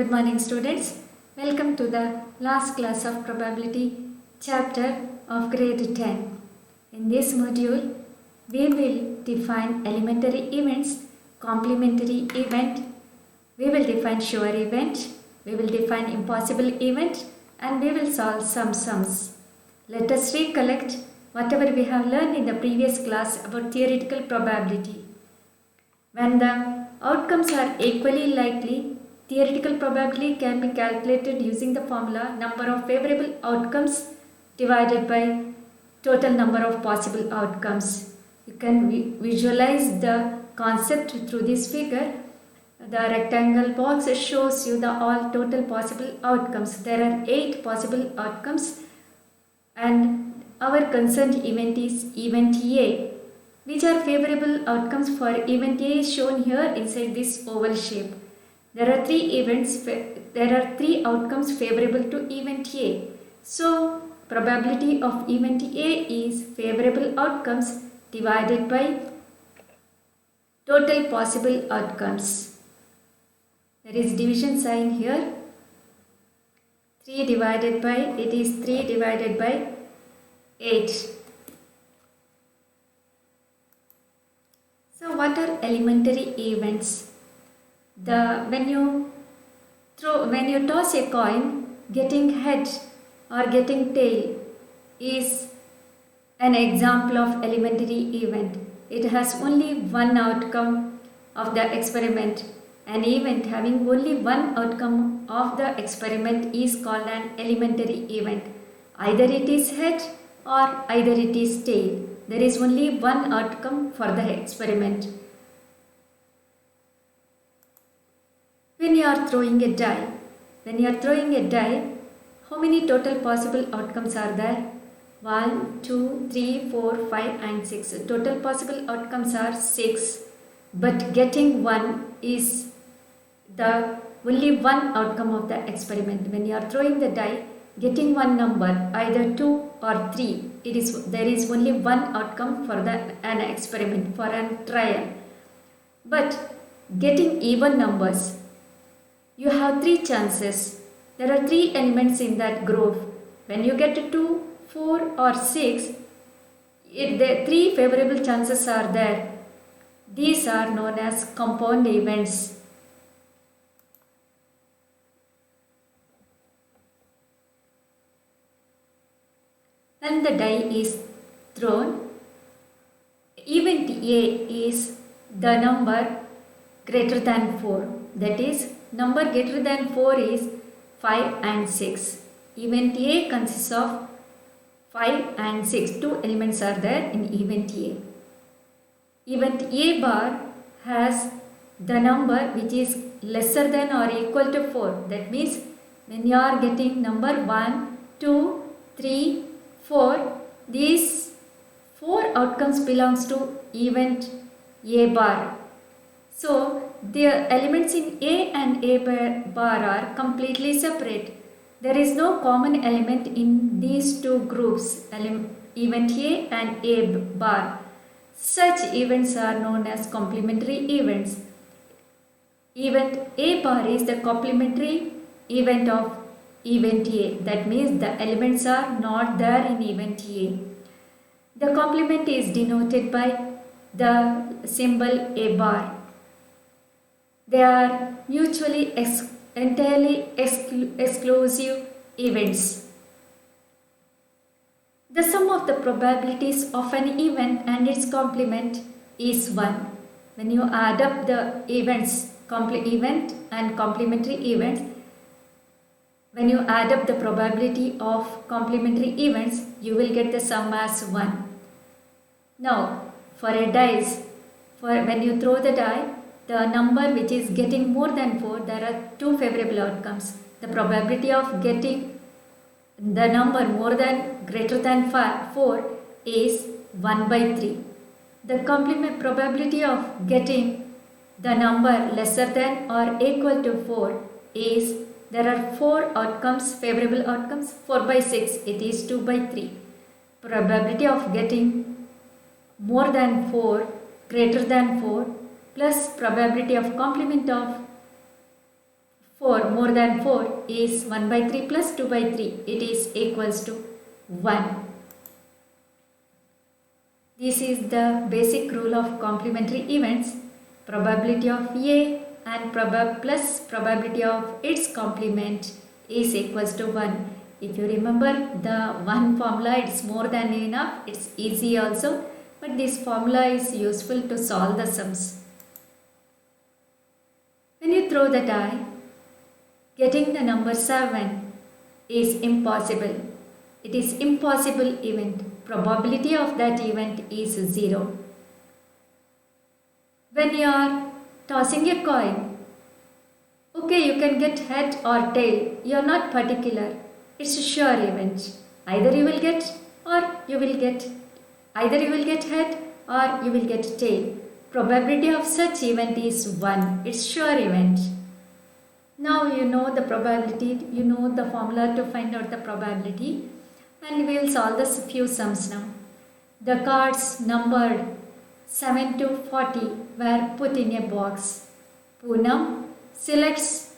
Good morning, students. Welcome to the last class of probability chapter of grade 10. In this module, we will define elementary events, complementary event, we will define sure event, we will define impossible event, and we will solve some sums. Let us recollect whatever we have learned in the previous class about theoretical probability. When the outcomes are equally likely, theoretical probability can be calculated using the formula number of favorable outcomes divided by total number of possible outcomes. You can visualize the concept through this figure. The rectangle box shows you the all total possible outcomes. There are 8 possible outcomes and our concerned event is event A. Which are favorable outcomes for event A is shown here inside this oval shape. There are 3 outcomes favorable to event A. So, probability of event A is favorable outcomes divided by total possible outcomes. There is division sign here. 3 divided by 8. So what are elementary events? When you toss a coin, getting head or getting tail is an example of elementary event. It has only one outcome of the experiment. An event having only one outcome of the experiment is called an elementary event. Either it is head or either it is tail. There is only one outcome for the experiment. When you are throwing a die, how many total possible outcomes are there? 1, 2, 3, 4, 5 and 6. Total possible outcomes are 6. But getting 1 is the only one outcome of the experiment. When you are throwing the die, getting one number, either 2 or 3, there is only one outcome for an experiment, for a trial. But getting even numbers, you have 3 chances. There are 3 elements in that group. When you get 2, 4 or 6, the 3 favorable chances are there. These are known as compound events. When the die is thrown, event A is the number greater than 4. That is, number greater than 4 is 5 and 6. Event A consists of 5 and 6. 2 elements are there in event A. Event A bar has the number which is lesser than or equal to 4. That means when you are getting number 1, 2, 3, 4, these 4 outcomes belongs to event A bar. So, the elements in A and A bar are completely separate. There is no common element in these 2 groups, event A and A bar. Such events are known as complementary events. Event A bar is the complementary event of event A. That means the elements are not there in event A. The complement is denoted by the symbol A bar. They are mutually entirely exclusive events. The sum of the probabilities of an event and its complement is 1. When you add up the events, event and complementary events, when you add up the probability of complementary events, you will get the sum as 1. Now, for a dice, when you throw the die, the number which is getting more than 4, there are 2 favorable outcomes. The probability of getting the number greater than 4 is 1 by 3. The complement probability of getting the number lesser than or equal to 4 is, there are 4 outcomes, favorable outcomes, 4 by 6, it is 2 by 3. Probability of getting more than 4, greater than 4, plus probability of complement of 4 more than 4 is 1 by 3 plus 2 by 3. It is equals to 1. This is the basic rule of complementary events. Probability of A and plus probability of its complement is equals to 1. If you remember the one formula, it's more than enough. It's easy also, but this formula is useful to solve the sums. When you throw the die, getting the number 7 is impossible. It is impossible event. Probability of that event is 0. When you are tossing a coin, okay, you can get head or tail. You are not particular. It's a sure event. Either you will get head or you will get tail. Probability of such event is 1. It's sure event. Now you know the probability, you know the formula to find out the probability, and we will solve the few sums now. The cards numbered 7 to 40 were put in a box. Poonam selects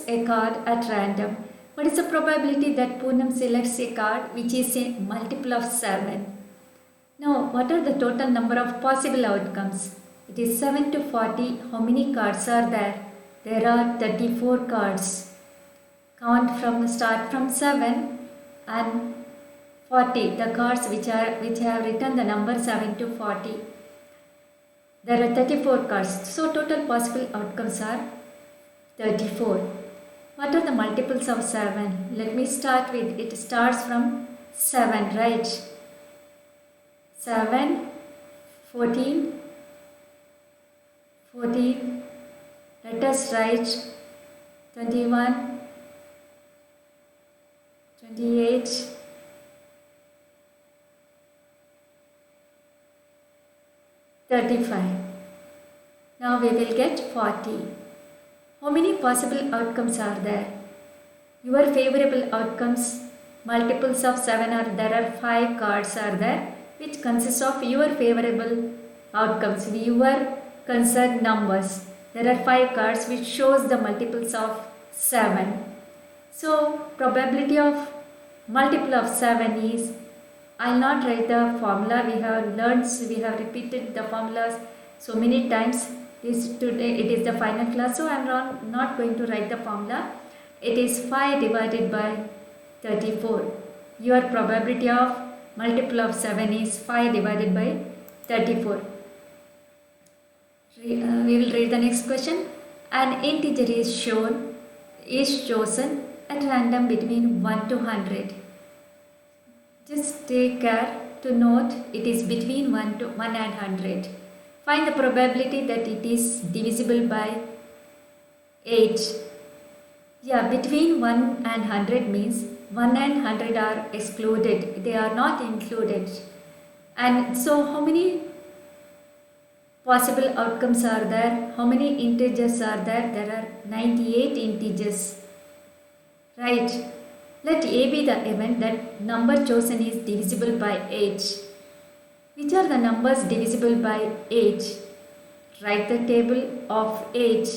a card at random. What is the probability that Poonam selects a card which is a multiple of 7? Now, what are the total number of possible outcomes? It is 7 to 40. How many cards are there? There are 34 cards. Start from 7 and 40. The cards which have written the number 7 to 40. There are 34 cards. So total possible outcomes are 34. What are the multiples of 7? Let me start with, it starts from 7, right? 7, 14, 14, let us write 21, 28, 35. Now we will get 40. How many possible outcomes are there? Your favorable outcomes, multiples of 7 are there are 5 cards are there, which consists of your favorable outcomes, your concerned numbers. There are 5 cards which shows the multiples of 7. So probability of multiple of 7 is, I will not write the formula, we have repeated the formulas so many times. Today it is the final class, so I am not going to write the formula. It is 5 divided by 34. Your probability of multiple of 7 is 5 divided by 34. We will read the next question. An integer is chosen at random between 1 to 100. Just take care to note it is between 1 and 100. Find the probability that it is divisible by 8. Yeah, between 1 and 100 means 1 and 100 are excluded. They are not included. And so how many possible outcomes are there? How many integers are there? There are 98 integers. Right. Let A be the event that number chosen is divisible by 8. Which are the numbers divisible by 8? Write the table of 8.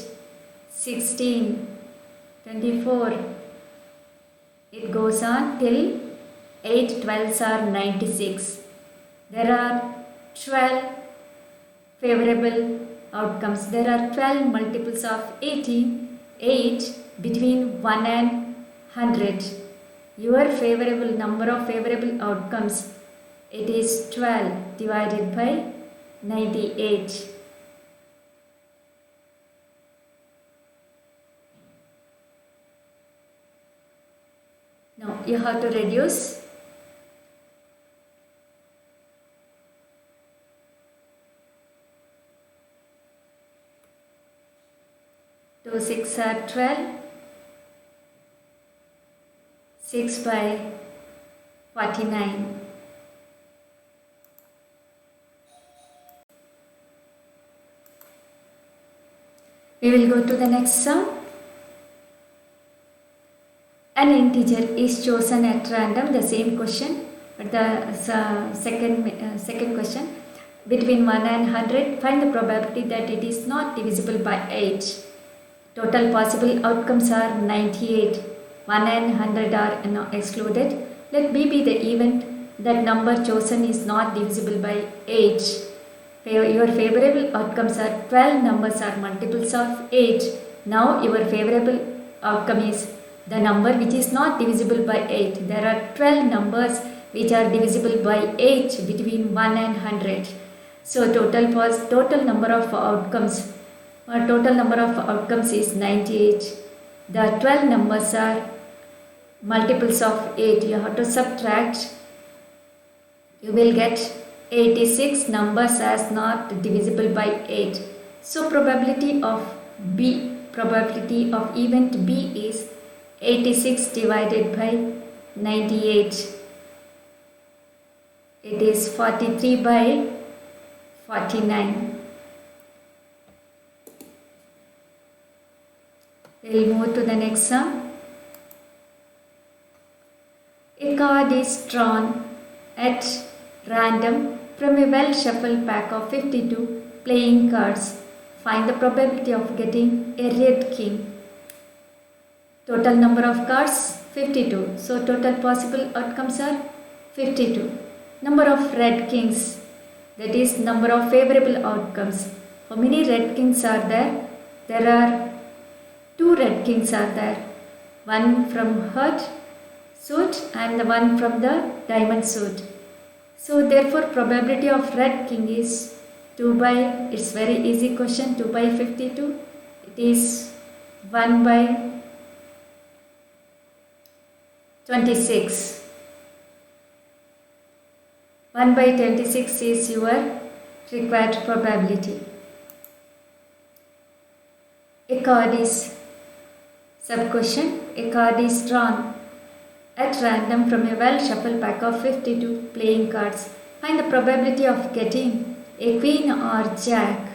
16, 24. It goes on till 8 12s are 96. There are 12 favorable outcomes. There are 12 multiples of 18. 8 between 1 and 100. Your favorable number of favorable outcomes, it is 12 divided by 98. Now you have to reduce. Two 6 are 12. 6 by 49. We will go to the next sum. An integer is chosen at random, the same question, but the second question. between 1 and 100, find the probability that it is not divisible by 8. Total possible outcomes are 98. 1 and 100 are excluded. Let B be the event that number chosen is not divisible by 8. Your favorable outcomes are 12 numbers are multiples of 8. Now your favorable outcome is the number which is not divisible by 8. There are 12 numbers which are divisible by 8 between 1 and 100. So total number of outcomes is 98. The 12 numbers are multiples of 8. You have to subtract. You will get 86 numbers as not divisible by 8. So probability of event B is 86 divided by 98. It is 43 by 49. We'll move to the next sum. A card is drawn at random from a well-shuffled pack of 52 playing cards. Find the probability of getting a red king. Total number of cards 52. So total possible outcomes are 52. Number of red kings, that is number of favorable outcomes. How many red kings are there? There are 2 red kings are there. One from heart suit and the one from the diamond suit. So therefore probability of red king is 2 by, it's very easy question, 2 by 52. It is 1 by 26. 1 by 26 is your required probability. A card is, sub-question, a card is drawn at random from a well-shuffled pack of 52 playing cards. Find the probability of getting a queen or jack.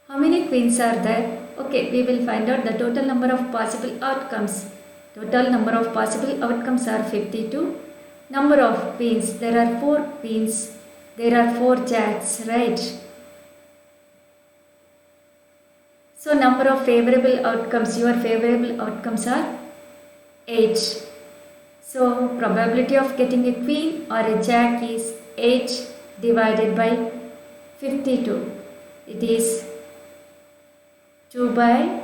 How many queens are there? Okay, we will find out the total number of possible outcomes. Total number of possible outcomes are 52. Number of queens, there are 4 queens, there are 4 jacks, right? So number of favorable outcomes, your favorable outcomes are 8. So probability of getting a queen or a jack is 8 divided by 52. It is 2 by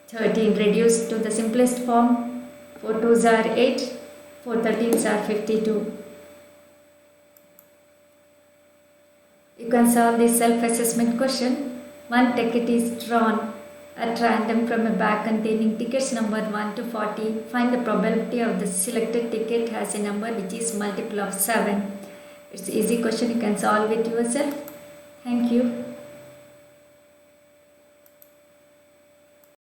13 reduced to the simplest form. 4 2s are 8. 4 13s are 52. You can solve this self-assessment question. One ticket is drawn at random from a bag containing tickets numbered 1 to 40. Find the probability of the selected ticket has a number which is multiple of 7. It's an easy question. You can solve it yourself. Thank you.